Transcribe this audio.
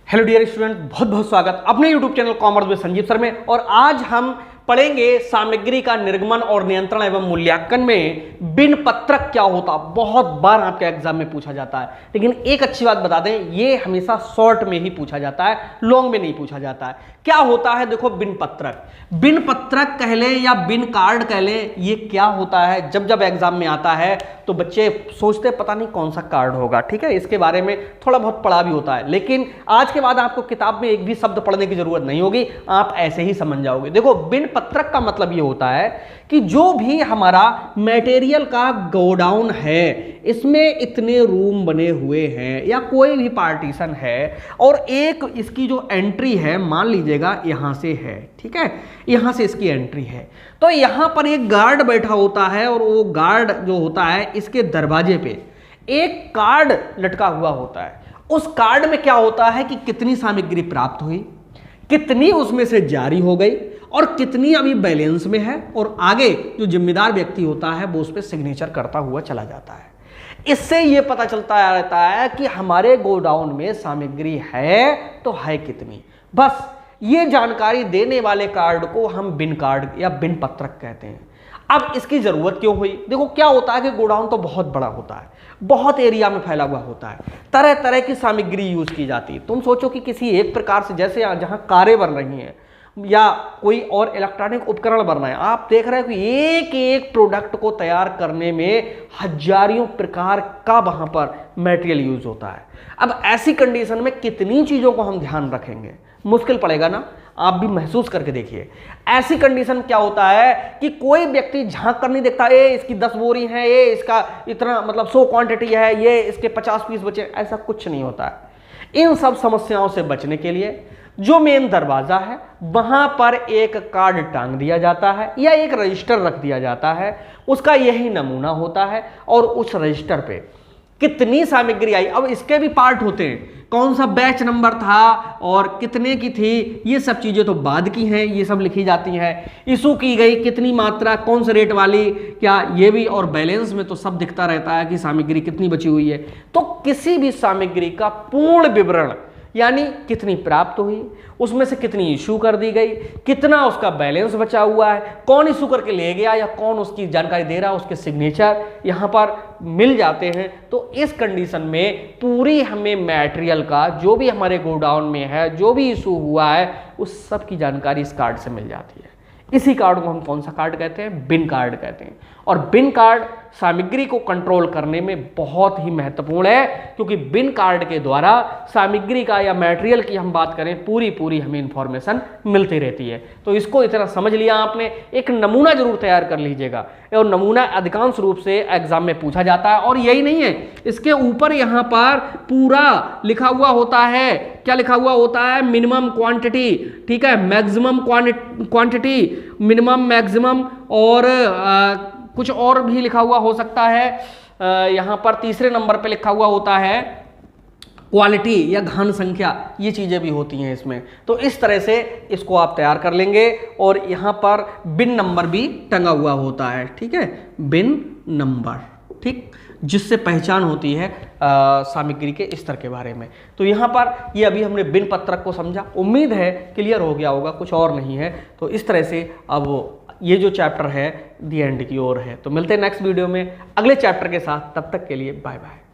Hello dear student, बहुत बहुत स्वागत अपने YouTube channel commerce with Sanjeev sir में। और आज हम पढ़ेंगे सामग्री का निर्गमन और नियंत्रण एवं मूल्यांकन में बिन पत्रक क्या होता। बहुत बार आपके एग्जाम में पूछा जाता है, लेकिन एक अच्छी बात बता दें, ये हमेशा शॉर्ट में ही पूछा जाता है, लॉन्ग में नहीं पूछा जाता है। क्या होता है देखो, बिन पत्रक कह ले या बिन कार्ड कह ले, ये क्या होता है। जब जब एग्जाम में आता है तो बच्चे सोचते पता नहीं कौन सा कार्ड होगा, ठीक है। इसके बारे में थोड़ा बहुत पढ़ा भी होता है, लेकिन आज के बाद आपको किताब में एक भी शब्द पढ़ने की जरूरत नहीं होगी, आप ऐसे ही समझ जाओगे। देखो, बिन पत्रक का मतलब ये होता है कि जो भी हमारा मटेरियल का गोडाउन है, इसमें इतने रूम बने हुए हैं या कोई भी पार्टीशन है और एक इसकी जो एंट्री है, मान लीजिएगा यहां से है, ठीक है, यहां से इसकी एंट्री है, तो यहां पर एक गार्ड बैठा होता है और वो गार्ड जो होता है, इसके दरवाजे पे एक कार्ड लटका हुआ होता है। उस कार्ड में क्या होता है कि कितनी सामग्री प्राप्त हुई, कितनी उसमें से जारी हो गई और कितनी अभी बैलेंस में है, और आगे जो जिम्मेदार व्यक्ति होता है वो उस पर सिग्नेचर करता हुआ चला जाता है। इससे यह पता चलता रहता है कि हमारे गोडाउन में सामग्री है तो है कितनी। बस ये जानकारी देने वाले कार्ड को हम बिन कार्ड या बिन पत्रक कहते हैं। अब इसकी जरूरत क्यों हुई? देखो, क्या होता है कि गोडाउन तो बहुत बड़ा होता है, बहुत एरिया में फैला हुआ होता है, तरह तरह की सामग्री यूज की जाती है। तुम सोचो कि किसी एक प्रकार से, जैसे जहां कारें बन रही हैं या कोई और इलेक्ट्रॉनिक उपकरण बन रहे हैं, आप देख रहे हो कि एक एक प्रोडक्ट को तैयार करने में हजारों प्रकार का वहां पर मटेरियल यूज होता है। अब ऐसी कंडीशन में कितनी चीजों को हम ध्यान रखेंगे, मुश्किल पड़ेगा ना। आप भी महसूस करके देखिए, ऐसी कंडीशन क्या होता है कि कोई व्यक्ति झांक कर नहीं देखता, ये इसकी 10 बोरी है, ये इसका इतना मतलब 100 क्वांटिटी है, ये इसके 50 पीस बचे, ऐसा कुछ नहीं होता है। इन सब समस्याओं से बचने के लिए जो मेन दरवाजा है वहां पर एक कार्ड टांग दिया जाता है या एक रजिस्टर रख दिया जाता है, उसका यही नमूना होता है और उस रजिस्टर पे कितनी सामग्री आई। अब इसके भी पार्ट होते हैं, कौन सा बैच नंबर था और कितने की थी, ये सब चीजें तो बाद की हैं, ये सब लिखी जाती हैं। इशू की गई कितनी मात्रा, कौन से रेट वाली, क्या ये भी, और बैलेंस में तो सब दिखता रहता है कि सामग्री कितनी बची हुई है। तो किसी भी सामग्री का पूर्ण विवरण, यानी कितनी प्राप्त हुई, उसमें से कितनी इशू कर दी गई, कितना उसका बैलेंस बचा हुआ है, कौन इशू करके ले गया या कौन उसकी जानकारी दे रहा है, उसके सिग्नेचर यहाँ पर मिल जाते हैं। तो इस कंडीशन में पूरी हमें मटेरियल का जो भी हमारे गोडाउन में है, जो भी इशू हुआ है, उस सब की जानकारी इस कार्ड से मिल जाती है। इसी कार्ड को हम कौन सा कार्ड कहते हैं? बिन कार्ड कहते हैं। और बिन कार्ड सामग्री को कंट्रोल करने में बहुत ही महत्वपूर्ण है, क्योंकि बिन कार्ड के द्वारा सामग्री का या मटेरियल की हम बात करें, पूरी हमें इंफॉर्मेशन मिलती रहती है। तो इसको इतना समझ लिया आपने। एक नमूना जरूर तैयार कर लीजिएगा, और नमूना अधिकांश रूप से एग्जाम में पूछा जाता है। और यही नहीं है, इसके ऊपर यहाँ पर पूरा लिखा हुआ होता है। क्या लिखा हुआ होता है? मिनिमम क्वांटिटी, ठीक है, मैक्सिमम क्वांटिटी, मिनिमम, मैक्सिमम, और कुछ और भी लिखा हुआ हो सकता है। यहां पर तीसरे नंबर पे लिखा हुआ होता है क्वालिटी या घन संख्या, ये चीजें भी होती हैं इसमें। तो इस तरह से इसको आप तैयार कर लेंगे। और यहां पर बिन नंबर भी टंगा हुआ होता है, ठीक है, बिन नंबर, ठीक, जिससे पहचान होती है सामग्री के स्तर के बारे में। तो यहाँ पर ये अभी हमने बिन पत्रक को समझा, उम्मीद है क्लियर हो गया होगा, कुछ और नहीं है। तो इस तरह से अब ये जो चैप्टर है दी एंड की ओर है। तो मिलते हैं नेक्स्ट वीडियो में अगले चैप्टर के साथ, तब तक के लिए बाय बाय।